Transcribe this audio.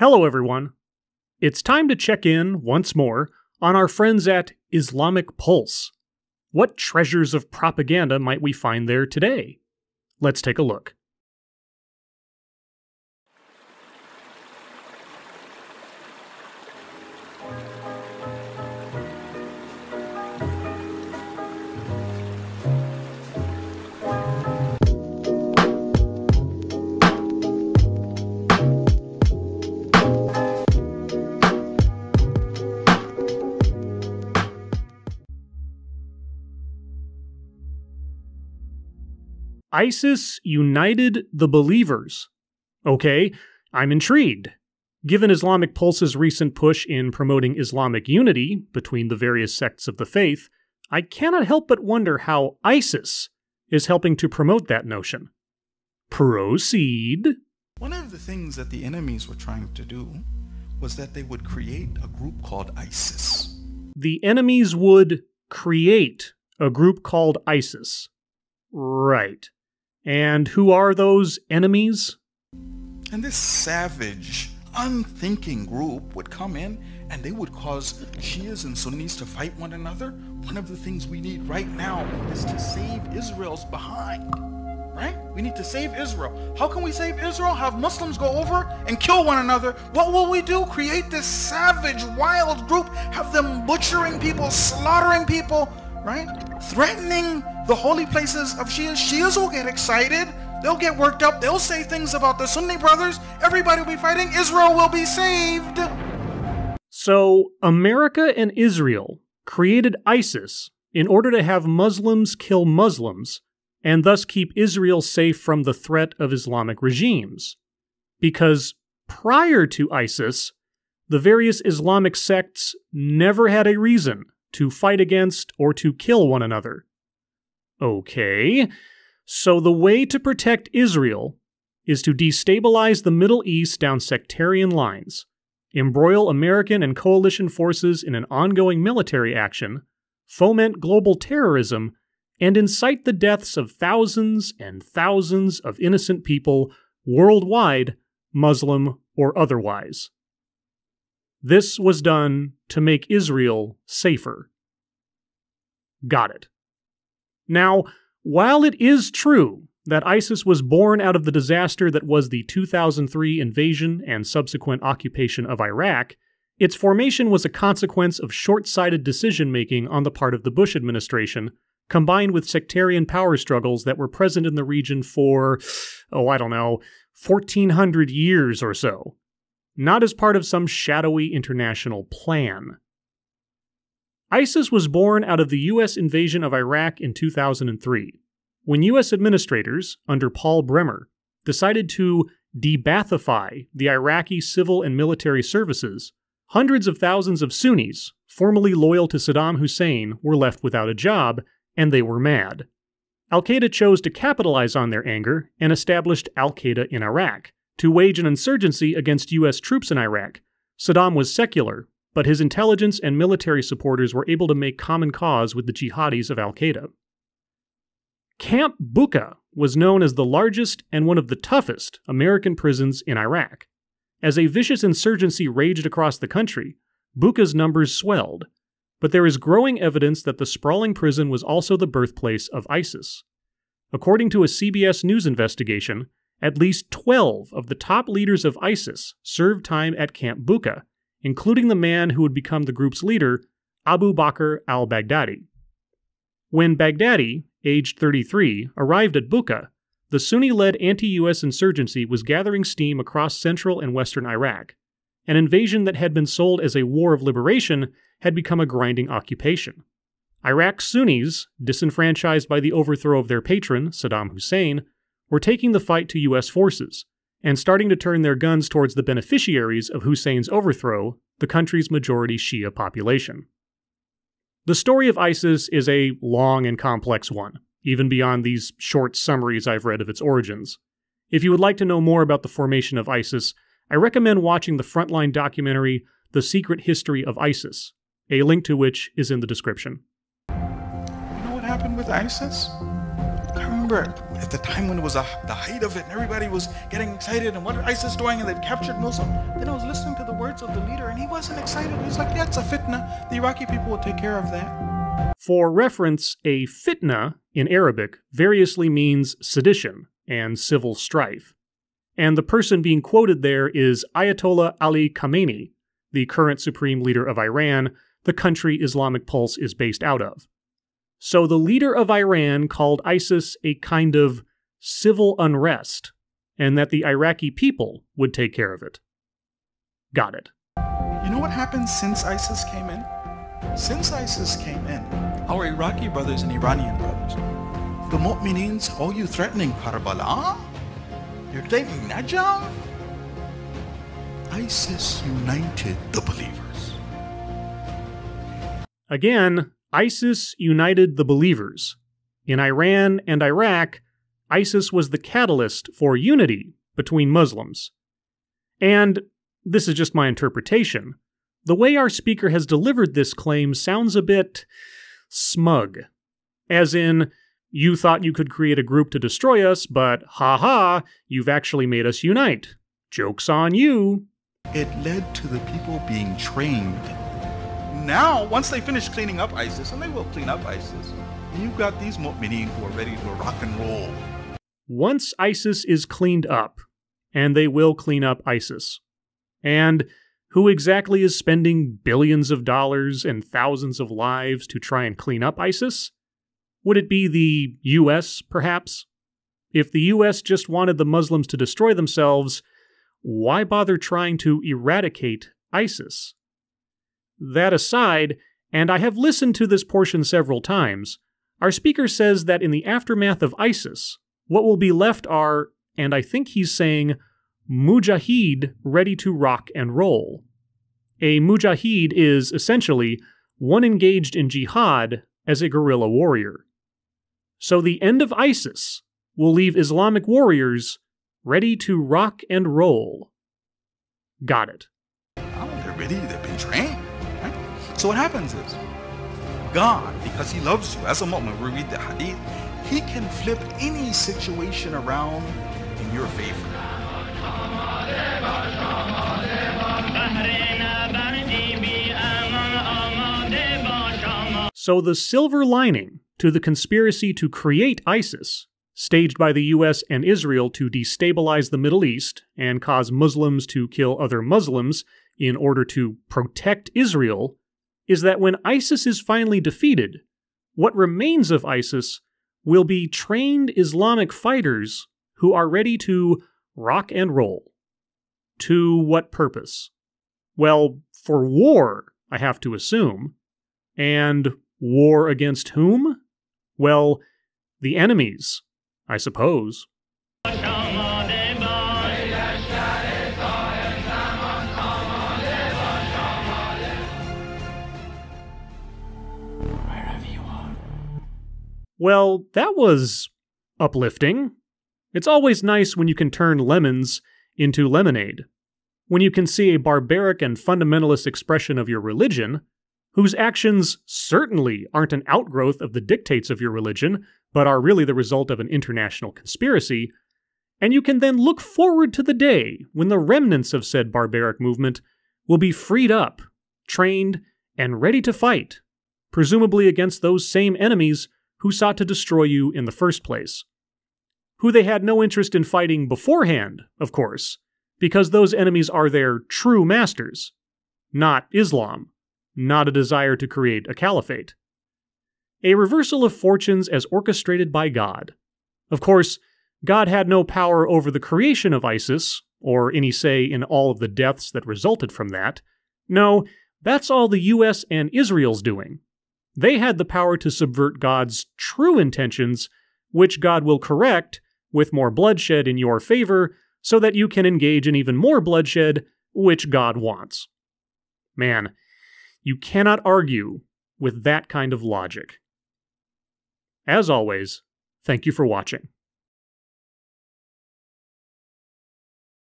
Hello everyone. It's time to check in, once more, on our friends at Islamic Pulse. What treasures of propaganda might we find there today? Let's take a look. ISIS united the believers. Okay, I'm intrigued. Given Islamic Pulse's recent push in promoting Islamic unity between the various sects of the faith, I cannot help but wonder how ISIS is helping to promote that notion. Proceed. One of the things that the enemies were trying to do was that they would create a group called ISIS. The enemies would create a group called ISIS. Right. And who are those enemies? And this savage, unthinking group would come in and they would cause Shias and Sunnis to fight one another. One of the things we need right now is to save Israel's behind, right? We need to save Israel. How can we save Israel? Have Muslims go over and kill one another. What will we do? Create this savage, wild group, have them butchering people, slaughtering people, right? Threatening the holy places of Shias. Shias will get excited. They'll get worked up. They'll say things about the Sunni brothers. Everybody will be fighting. Israel will be saved. So, America and Israel created ISIS in order to have Muslims kill Muslims, and thus keep Israel safe from the threat of Islamic regimes. Because prior to ISIS, the various Islamic sects never had a reason to fight against or to kill one another. Okay, so the way to protect Israel is to destabilize the Middle East down sectarian lines, embroil American and coalition forces in an ongoing military action, foment global terrorism, and incite the deaths of thousands and thousands of innocent people worldwide, Muslim or otherwise. This was done to make Israel safer. Got it. Now, while it is true that ISIS was born out of the disaster that was the 2003 invasion and subsequent occupation of Iraq, its formation was a consequence of short-sighted decision-making on the part of the Bush administration, combined with sectarian power struggles that were present in the region for, 1,400 years or so. Not as part of some shadowy international plan. ISIS was born out of the U.S. invasion of Iraq in 2003, when U.S. administrators, under Paul Bremer, decided to de-Ba'athify the Iraqi civil and military services. Hundreds of thousands of Sunnis, formerly loyal to Saddam Hussein, were left without a job, and they were mad. Al-Qaeda chose to capitalize on their anger and established Al-Qaeda in Iraq, to wage an insurgency against U.S. troops in Iraq. Saddam was secular, but his intelligence and military supporters were able to make common cause with the jihadis of Al-Qaeda. Camp Bucca was known as the largest and one of the toughest American prisons in Iraq. As a vicious insurgency raged across the country, Bucca's numbers swelled, but there is growing evidence that the sprawling prison was also the birthplace of ISIS. According to a CBS News investigation, at least 12 of the top leaders of ISIS served time at Camp Bucca, including the man who would become the group's leader, Abu Bakr al-Baghdadi. When Baghdadi, aged 33, arrived at Bucca, the Sunni-led anti-US insurgency was gathering steam across central and western Iraq. An invasion that had been sold as a war of liberation had become a grinding occupation. Iraq's Sunnis, disenfranchised by the overthrow of their patron, Saddam Hussein, were taking the fight to US forces, and starting to turn their guns towards the beneficiaries of Hussein's overthrow, the country's majority Shia population. The story of ISIS is a long and complex one, even beyond these short summaries I've read of its origins. If you would like to know more about the formation of ISIS, I recommend watching the Frontline documentary, The Secret History of ISIS, a link to which is in the description. You know what happened with ISIS? I remember at the time when it was the height of it and everybody was getting excited and what ISIS doing and they'd captured Mosul, then I was listening to the words of the leader and he wasn't excited. He was like, yeah, it's a fitna. The Iraqi people will take care of that. For reference, a fitna in Arabic variously means sedition and civil strife. And the person being quoted there is Ayatollah Ali Khamenei, the current supreme leader of Iran, the country Islamic Pulse is based out of. So the leader of Iran called ISIS a kind of civil unrest, and that the Iraqi people would take care of it. Got it. You know what happened since ISIS came in? Since ISIS came in, our Iraqi brothers and Iranian brothers, the Mu'minins, oh, you threatening Karbala? You're claiming Najaf? ISIS united the believers. Again, ISIS united the believers. In Iran and Iraq, ISIS was the catalyst for unity between Muslims. And this is just my interpretation. The way our speaker has delivered this claim sounds a bit smug. As in, you thought you could create a group to destroy us, but ha-ha, you've actually made us unite. Joke's on you. It led to the people being trained. Now, once they finish cleaning up ISIS, and they will clean up ISIS, you've got these mu'mineen who are ready to rock and roll. Once ISIS is cleaned up, and they will clean up ISIS, and who exactly is spending billions of dollars and thousands of lives to try and clean up ISIS? Would it be the US, perhaps? If the US just wanted the Muslims to destroy themselves, why bother trying to eradicate ISIS? That aside, and I have listened to this portion several times, our speaker says that in the aftermath of ISIS, what will be left are, and I think he's saying, mujahid ready to rock and roll. A mujahid is, essentially, one engaged in jihad as a guerrilla warrior. So the end of ISIS will leave Islamic warriors ready to rock and roll. Got it. Oh, they're ready, they've been trained. Right? So what happens is, God, because He loves you, as a moment we read the hadith, He can flip any situation around in your favor. So the silver lining to the conspiracy to create ISIS, staged by the US and Israel to destabilize the Middle East and cause Muslims to kill other Muslims in order to protect Israel, is that when ISIS is finally defeated, what remains of ISIS will be trained Islamic fighters who are ready to rock and roll. To what purpose? Well, for war, I have to assume. And war against whom? Well, the enemies, I suppose. Well, that was uplifting. It's always nice when you can turn lemons into lemonade. When you can see a barbaric and fundamentalist expression of your religion, whose actions certainly aren't an outgrowth of the dictates of your religion, but are really the result of an international conspiracy, and you can then look forward to the day when the remnants of said barbaric movement will be freed up, trained, and ready to fight, presumably against those same enemies who sought to destroy you in the first place. Who they had no interest in fighting beforehand, of course, because those enemies are their true masters, not Islam, not a desire to create a caliphate. A reversal of fortunes as orchestrated by God. Of course, God had no power over the creation of ISIS, or any say in all of the deaths that resulted from that. No, that's all the US and Israel's doing. They had the power to subvert God's true intentions, which God will correct with more bloodshed in your favor, so that you can engage in even more bloodshed, which God wants. Man, you cannot argue with that kind of logic. As always, thank you for watching.